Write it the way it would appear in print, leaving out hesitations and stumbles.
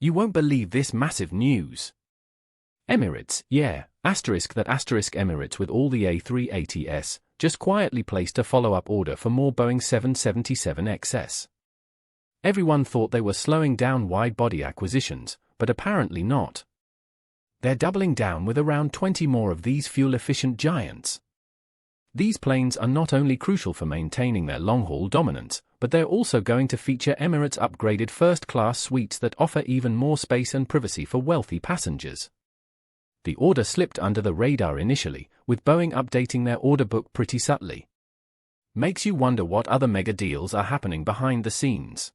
You won't believe this massive news. Emirates, yeah, Emirates with all the A380s, just quietly placed a follow-up order for more Boeing 777XS. Everyone thought they were slowing down wide-body acquisitions, but apparently not. They're doubling down with around 20 more of these fuel-efficient giants. These planes are not only crucial for maintaining their long-haul dominance, but they're also going to feature Emirates' upgraded first-class suites that offer even more space and privacy for wealthy passengers. The order slipped under the radar initially, with Boeing updating their order book pretty subtly. Makes you wonder what other mega deals are happening behind the scenes.